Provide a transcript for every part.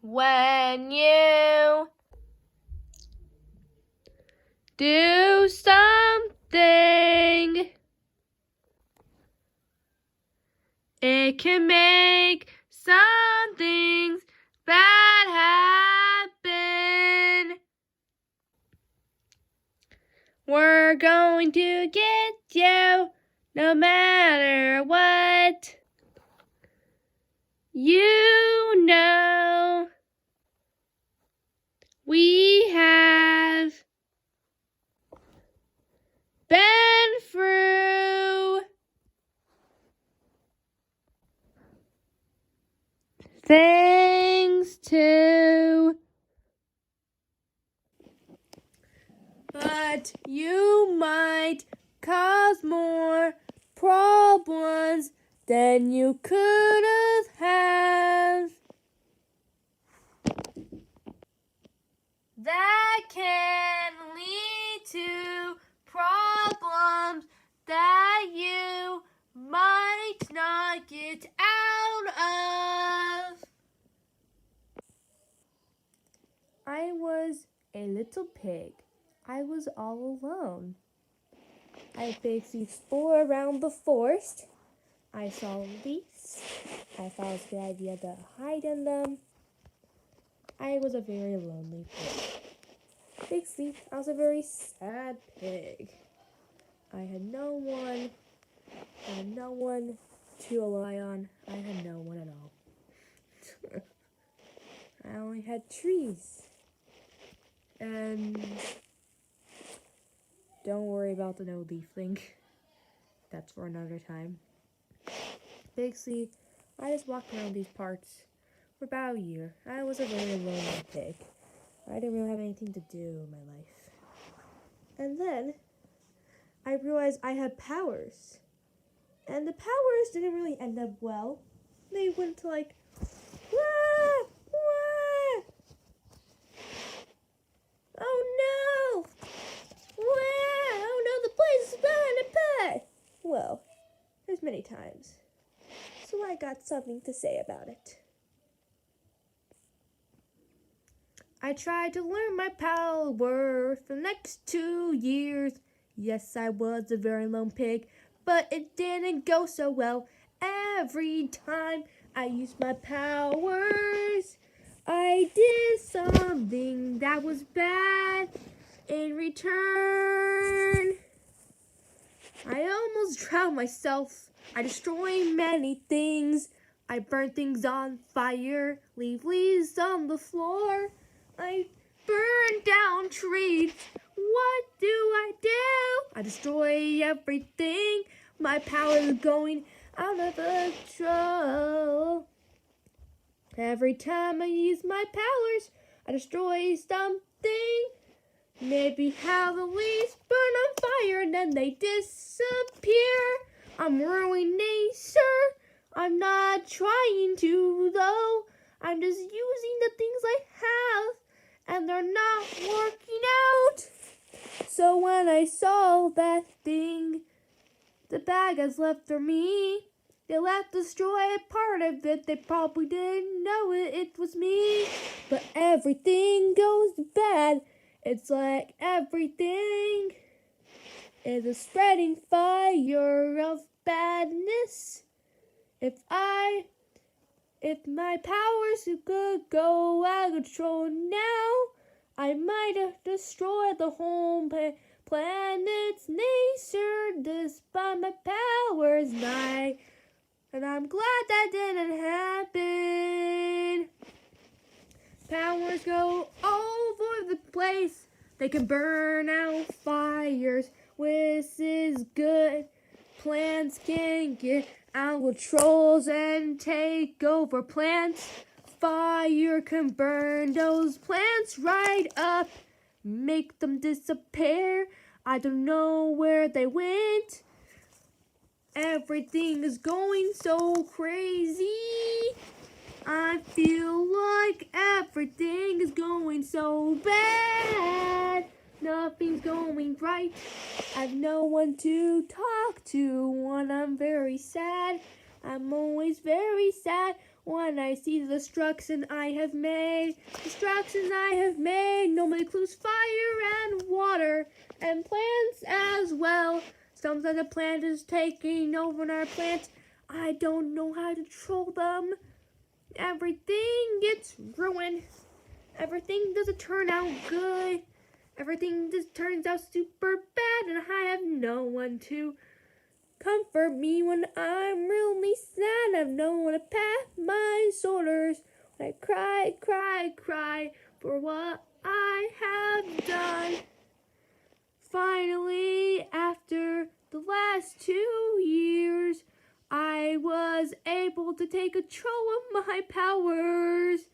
When you do something, it can make some things bad happen. We're going to get you no matter what. You know we have been through things too. But you might cause more problems than you could have. That can lead to problems that you might not get out of. I was a little pig. I was all alone. I basically explored around the forest. I saw leaves. I thought it was a good idea to hide in them. I was a very lonely pig. Basically, I was a very sad pig. I had no one to rely on. I had no one at all. I only had trees. And don't worry about the no leaf thing. That's for another time. Basically, I just walked around these parts for about a year. I was a very lonely pig. I didn't really have anything to do in my life. And then I realized I had powers. And the powers didn't really end up well. They went to like, wah, wah. Oh no! Wah! Oh no, the place is behind a pet! Well, there's many times. So I got something to say about it. I tried to learn my power for the next 2 years. Yes, I was a very lone pig, but it didn't go so well. Every time I used my powers, I did something that was bad in return. I almost drowned myself. I destroyed many things. I burned things on fire, leave leaves on the floor. I burned down trees. What do? I destroy everything. My power is going out of control. Every time I use my powers, I destroy something. Maybe how the leaves burn on fire and then they disappear. I'm ruining nature. I'm not trying to though. I'm just using the things I have and they're not working out. So when I saw that thing the bag has left for me, they left destroy a part of it. They probably didn't know it was me. But everything goes bad. It's like everything is a spreading fire of badness. If my powers could go out of control now, I might have destroyed the whole planet's nature despite my powers. And I'm glad that didn't happen. Powers go all over the place. They can burn out fires, which is good. Plants can get out of control and take over plants. Fire can burn those plants right up, make them disappear. I don't know where they went. Everything is going so crazy. I feel like everything is going so bad. Nothing's going right. I have no one to talk to when I'm very sad. I'm always very sad When I see the destruction I have made, normally includes fire and water, and plants as well. Sometimes a plant is taking over another plant. I don't know how to control them. Everything gets ruined. Everything doesn't turn out good. Everything just turns out super bad, and I have no one to comfort me when I'm really sad. I have no one to pat my shoulders when I cry for what I have done. Finally, after the last 2 years, I was able to take control of my powers,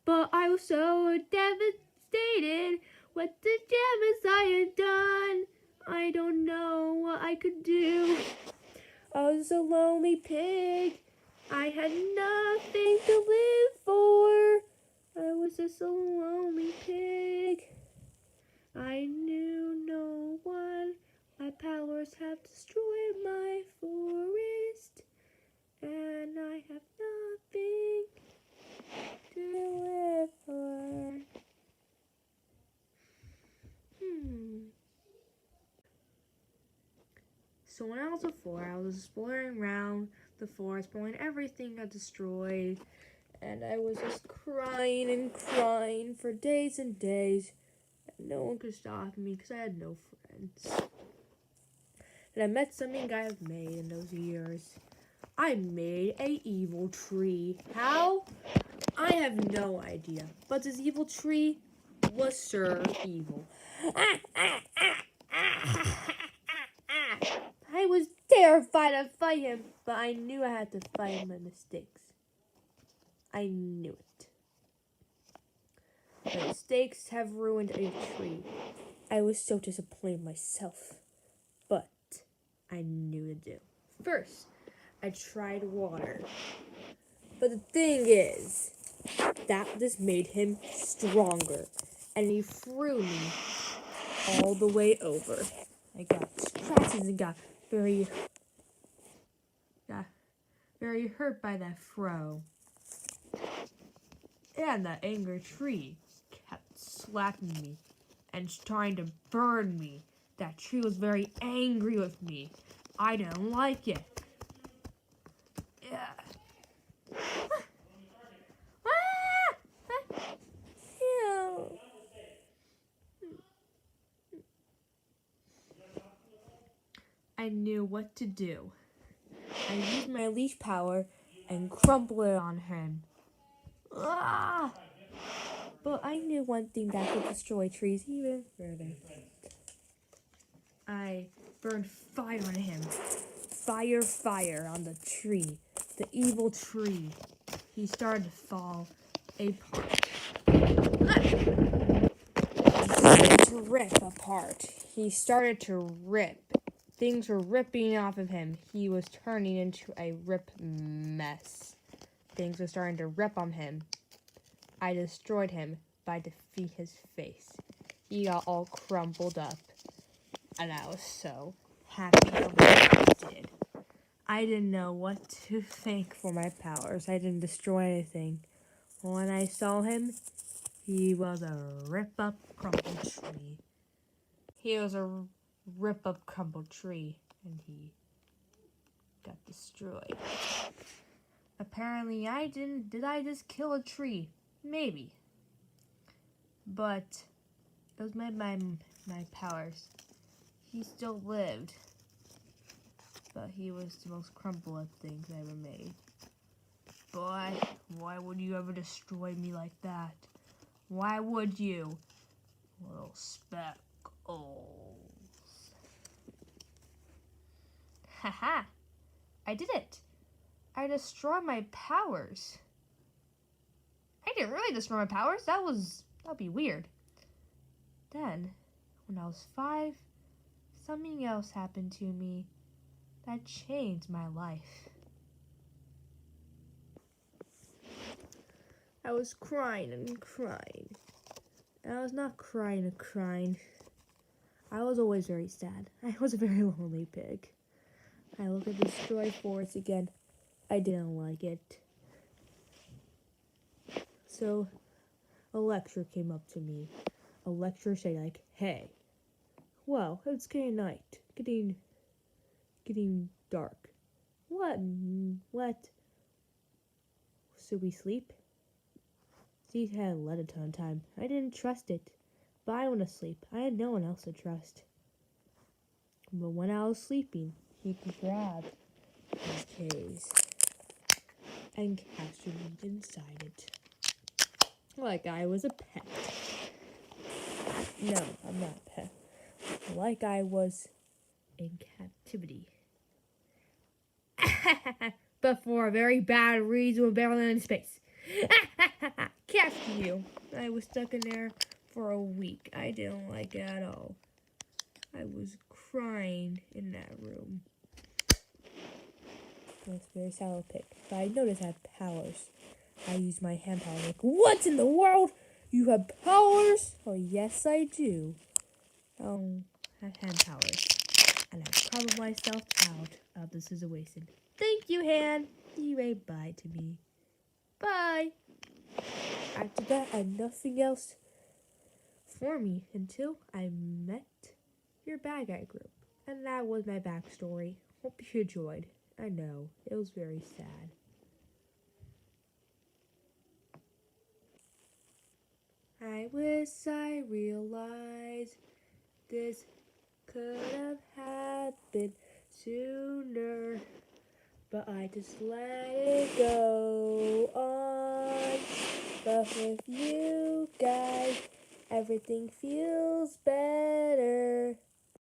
but I was so devastated with the damage I had done. I don't know what I could do. I was a lonely pig. I had nothing to live for. I was just a lonely pig. I knew no one. My powers have destroyed my forest, and I have nothing to live for. So when I was 4, I was exploring around the forest, but when everything got destroyed, and I was just crying for days and days, and no one could stop me because I had no friends. And I met something I've made in those years. I made a evil tree. How? I have no idea. But this evil tree was sure evil. I was terrified to fight him, but I knew I had to fight my mistakes. I knew it. My mistakes have ruined a tree. I was so disappointed in myself, but I knew to do. First, I tried water. But the thing is, that just made him stronger, and he threw me all the way over. I got scratches and got very hurt by that throw. And that angry tree kept slapping me and trying to burn me. That tree was very angry with me. I didn't like it. Yeah. I knew what to do. I used my leash power and crumpled it on him. Ah! But I knew one thing that could destroy trees even further. I burned fire on him. Fire on the tree. The evil tree. He started to fall apart. To rip apart. He started to rip. Things were ripping off of him. He was turning into a rip mess. Things were starting to rip on him. I destroyed him by defeating his face. He got all crumpled up. And I was so happy of what I did. I didn't know what to think for my powers. I didn't destroy anything. When I saw him, he was a rip-up, crumpled tree. He was a rip-up, crumpled tree, and he got destroyed. Apparently, I didn't. Did I just kill a tree? Maybe. But those made my powers. He still lived. But he was the most crumpled up things I ever made. Boy, why would you ever destroy me like that? Why would you? Little speckles. Haha! I did it! I destroyed my powers. I didn't really destroy my powers. That'd be weird. Then, when I was 5, something else happened to me that changed my life. I was crying and crying. And I was not crying and crying. I was always very sad. I was a very lonely pig. I looked at the destroyed forest again. I didn't like it. So a lecturer came up to me. A lecturer said like, "Hey, well, it's getting night, getting dark. What? Should we sleep?" She had let a ton of time. I didn't trust it, but I want to sleep. I had no one else to trust. But when I was sleeping, he grabbed his case and cast me inside it. Like I was a pet. No, I'm not a pet. Like I was in captivity. But for a very bad reason with barely in space. Catch you. I was stuck in there for a week. I didn't like it at all. I was crying in that room. That's very sour pick. But I noticed I had powers. I used my hand power. Like, what in the world? You have powers? Oh, yes, I do. I have hand powers. And I promised myself out of the situation. Thank you, Han. You waved bye to me. Bye. After that, I had nothing else for me until I met your bad guy group. And that was my backstory. Hope you enjoyed. I know, it was very sad. I wish I realized this could have happened sooner, but I just let it go on. But with you guys, everything feels